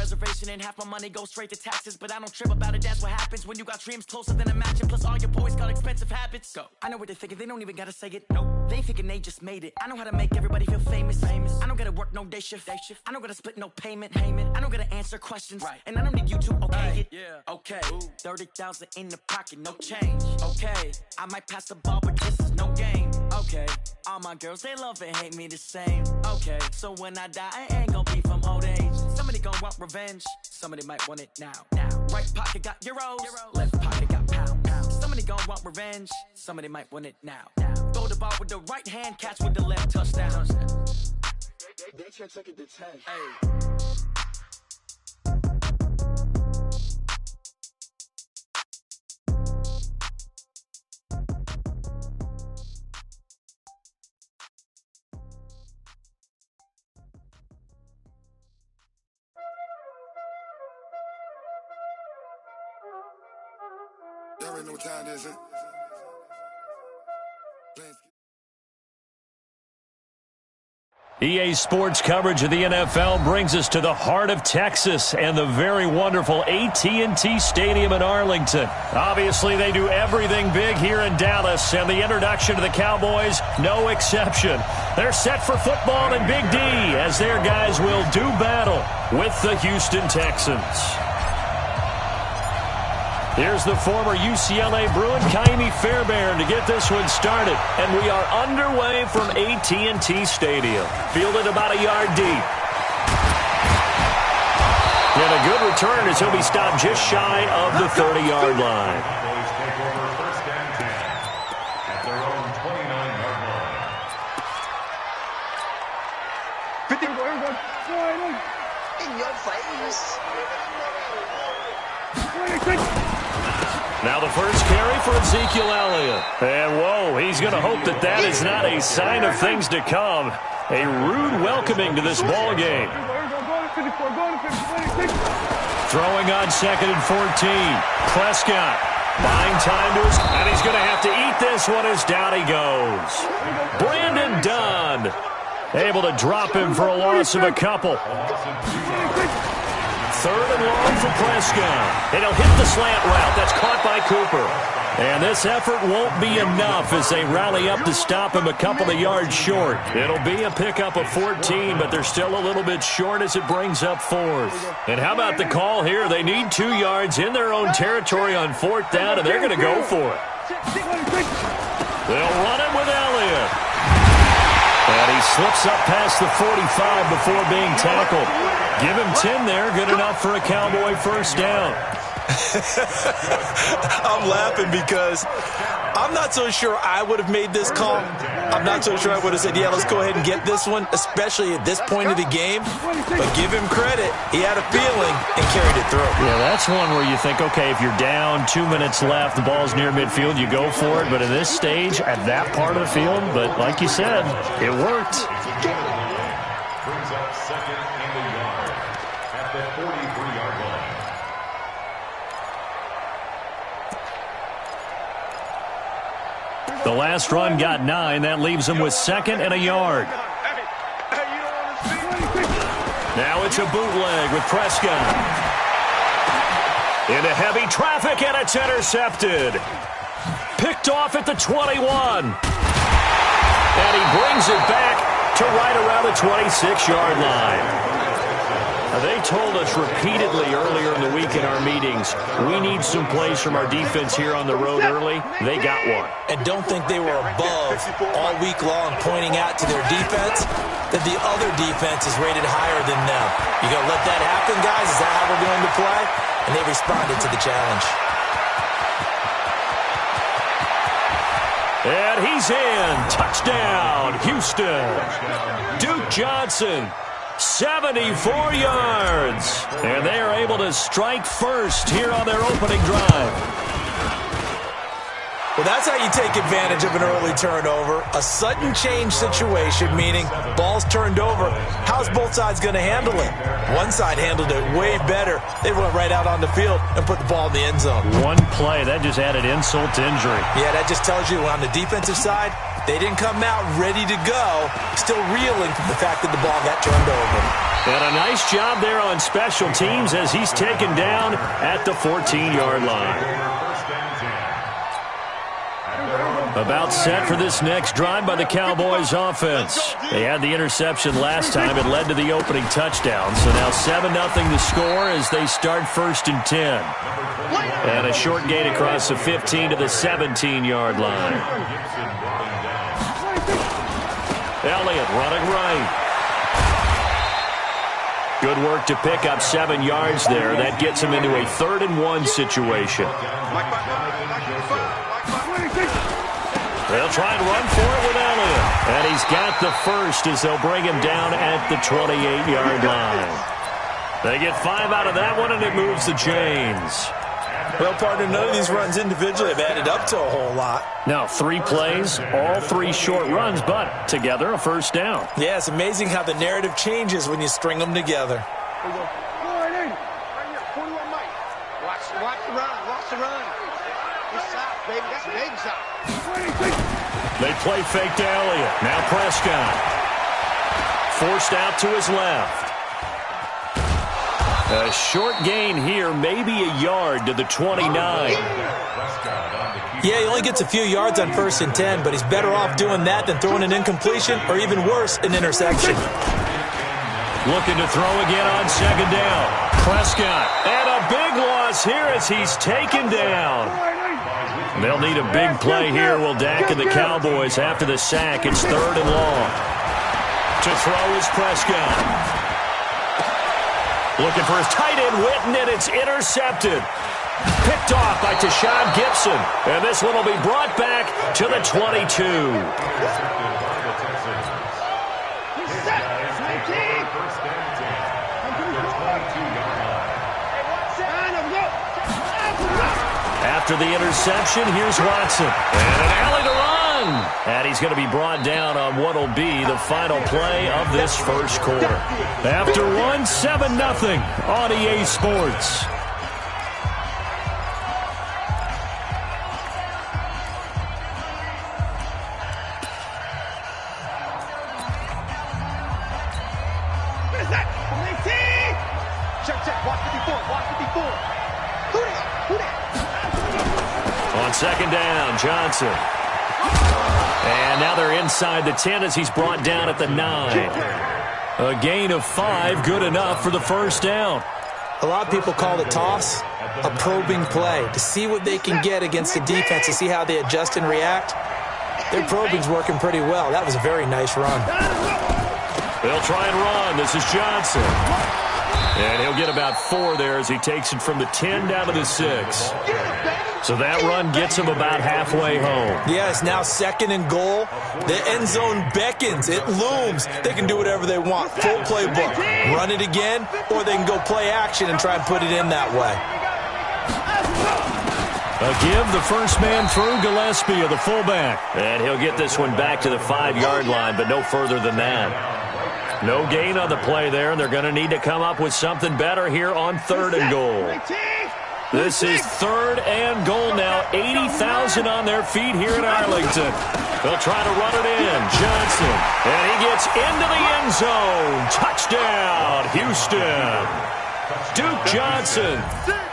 reservation and half my money goes straight to taxes. But I don't trip about it, that's what happens when you got dreams closer than a mansion. Plus all your boys got expensive habits. Go. I know what they're thinking, they don't even gotta say it. No, they thinking they just made it. I know how to make everybody feel famous. I don't gotta work no day shift. I don't gotta split no payment. I don't gotta answer questions. Right. And I don't need you to okay it. Yeah. Okay. 30,000 in the pocket, no change. Okay. I might pass the ball, but this is no game. Okay. All my girls, they love and hate me the same. Okay. So when I die, I ain't gonna be from old age. Somebody gon' want revenge. Somebody might want it now. Right pocket got euros. Left pocket got pounds. Somebody gon' want revenge. Somebody might want it now. Throw the ball with the right hand, catch with the left, touchdown. They can't take it to 10. Hey. There ain't no time, is it? EA Sports coverage of the NFL brings us to the heart of Texas and the very wonderful AT&T Stadium in Arlington. Obviously, they do everything big here in Dallas, and the introduction to the Cowboys, no exception. They're set for football in Big D as their guys will do battle with the Houston Texans. Here's the former UCLA Bruin, Kaimi Fairbairn, to get this one started. And we are underway from AT&T Stadium. Fielded about a yard deep. And a good return as he'll be stopped just shy of the 30-yard line. First and 10 at their own 29-yard line. 50 in your face. Now the first carry for Ezekiel Elliott. And, whoa, he's going to hope that that is not a sign of things to come. A rude welcoming to this ball game. Throwing on 2nd and 14. Prescott buying time to his, and he's going to have to eat this one as down he goes. Brandon Dunn able to drop him for a loss of a couple. 3rd and long for Prescott. And he'll hit the slant route. That's caught by Cooper. And this effort won't be enough as they rally up to stop him a couple of yards short. It'll be a pickup of 14, but they're still a little bit short as it brings up 4th. And how about the call here? They need 2 yards in their own territory on 4th down, and they're going to go for it. They'll run it with Elliott. And he slips up past the 45 before being tackled. Give him 10 there, good enough for a Cowboy first down. I'm laughing because I'm not so sure I would have made this call. I'm not so sure I would have said, yeah, let's go ahead and get this one, especially at this point of the game. But give him credit. He had a feeling and carried it through. Yeah, that's one where you think, okay, if you're down, 2 minutes left, the ball's near midfield, you go for it. But at this stage, at that part of the field, but like you said, it worked. Brings up 2nd and a yard at the 43-yard line. The last run got 9. That leaves him with 2nd and a yard. Now it's a bootleg with Prescott. Into heavy traffic, and it's intercepted. Picked off at the 21. And he brings it back to right around the 26-yard line. They told us repeatedly earlier in the week in our meetings, we need some plays from our defense here on the road early. They got one. And don't think they were above all week long pointing out to their defense that the other defense is rated higher than them. You going to let that happen, guys? Is that how we're going to play? And they responded to the challenge. And he's in. Touchdown, Houston. Duke Johnson, 74 yards. And they are able to strike first here on their opening drive. Well, that's how you take advantage of an early turnover. A sudden change situation, meaning ball's turned over. How's both sides going to handle it? One side handled it way better. They went right out on the field and put the ball in the end zone. One play, that just added insult to injury. Yeah, that just tells you on the defensive side, They didn't come out ready to go, still reeling from the fact that the ball got turned over. And a nice job there on special teams as he's taken down at the 14-yard line. About set for this next drive by the Cowboys offense. They had the interception last time. It led to the opening touchdown. So now 7-0 the score as they start 1st and 10. And a short gain across the 15 to the 17-yard line. Elliott running right. Good work to pick up 7 yards there. That gets him into a 3rd and 1 situation. They'll try and run for it with Elliott. And he's got the first as they'll bring him down at the 28-yard line. They get 5 out of that one, and it moves the chains. Well, partner, none of these runs individually have added up to a whole lot. Now, 3 plays, all 3 short runs, but together a first down. Yeah, it's amazing how the narrative changes when you string them together. Right here, 41 Mike. Watch the run, watch the run. It's south, baby, that's a big shot. They play fake to Elliott. Now Prescott. Forced out to his left. A short gain here, maybe a yard to the 29. Yeah, he only gets a few yards on 1st and 10, but he's better off doing that than throwing an incompletion or even worse, an interception. Looking to throw again on 2nd down. Prescott. And a big loss here as he's taken down. They'll need a big play here. Will Dak and the Cowboys after the sack. It's 3rd and long. To throw is Prescott. Looking for his tight end, Witten, and it's intercepted. Picked off by Tashawn Gibson. And this one will be brought back to the 22. After the interception, here's Watson. And an alley to run. And he's going to be brought down on what will be the final play of this first quarter. After one, 7-0 on EA Sports. Check, watch 54, watch 54. Who that? On 2nd down, Johnson. And now they're inside the 10 as he's brought down at the 9. A gain of 5, good enough for the first down. A lot of people call the toss a probing play to see what they can get against the defense, to see how they adjust and react. Their probing's working pretty well. That was a very nice run. They'll try and run. This is Johnson. And he'll get about 4 there as he takes it from the 10 down to the 6. So that run gets him about halfway home. Yeah, it's now 2nd and goal. The end zone beckons. It looms. They can do whatever they want. Full playbook. Run it again, or they can go play action and try and put it in that way. A give, the first man through, Gillespie of the fullback. And he'll get this one back to the 5-yard line, but no further than that. No gain on the play there, and they're going to need to come up with something better here on 3rd and goal. This is 3rd and goal now. 80,000 on their feet here in Arlington. They'll try to run it in. Johnson. And he gets into the end zone. Touchdown, Houston. Duke Johnson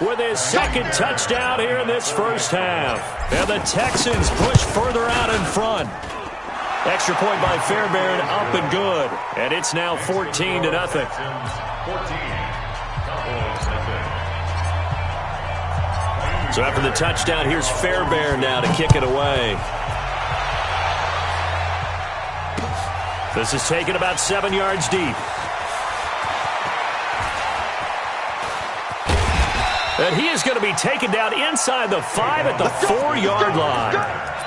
with his 2nd touchdown here in this first half. And the Texans push further out in front. Extra point by Fairbairn, up and good. And it's now 14-0. So after the touchdown, here's Fairbairn now to kick it away. This is taken about 7 yards deep. And he is going to be taken down inside the 5 at the 4-yard line.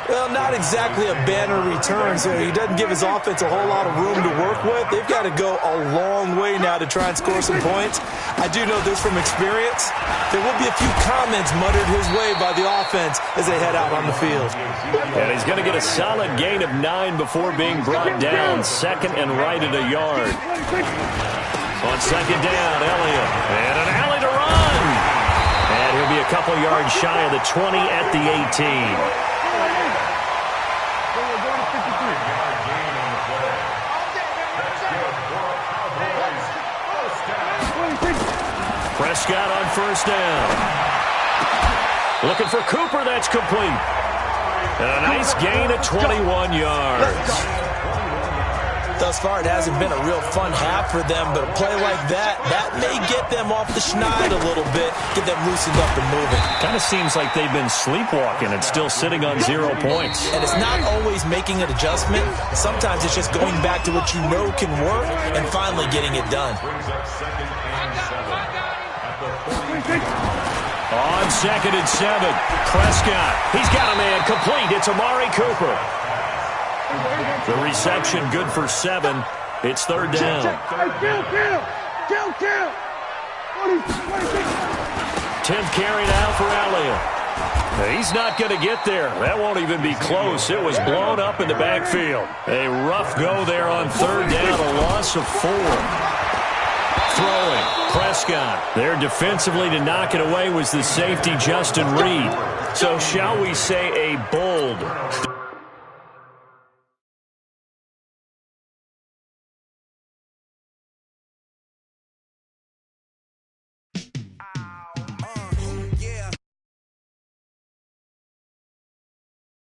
Well, not exactly a banner return, so he doesn't give his offense a whole lot of room to work with. They've got to go a long way now to try and score some points. I do know this from experience. There will be a few comments muttered his way by the offense as they head out on the field. And he's going to get a solid gain of 9 before being brought down. 2nd and right at a yard. On 2nd down, Elliott. And an alley to run. And he'll be a couple yards shy of the 20 at the 18. 9-yard gain on the play. That's good for a Cowboys first down. Prescott on first down. Looking for Cooper. That's complete. And a nice gain of 21 yards. Thus far, it hasn't been a real fun half for them, but a play like that may get them off the schneid a little bit, get them loosened up and moving. Kind of seems like they've been sleepwalking and still sitting on 0 points. And it's not always making an adjustment. Sometimes it's just going back to what you know can work and finally getting it done. Brings up 2nd and 7 at the 40. On 2nd and 7, Prescott. He's got a man complete. It's Amari Cooper. The reception good for 7. It's 3rd down. 10th carry now for Elliott. He's not going to get there. That won't even be close. It was blown up in the backfield. A rough go there on 3rd down, a loss of 4. Throwing, Prescott. There defensively to knock it away was the safety, Justin Reed. So shall we say a bold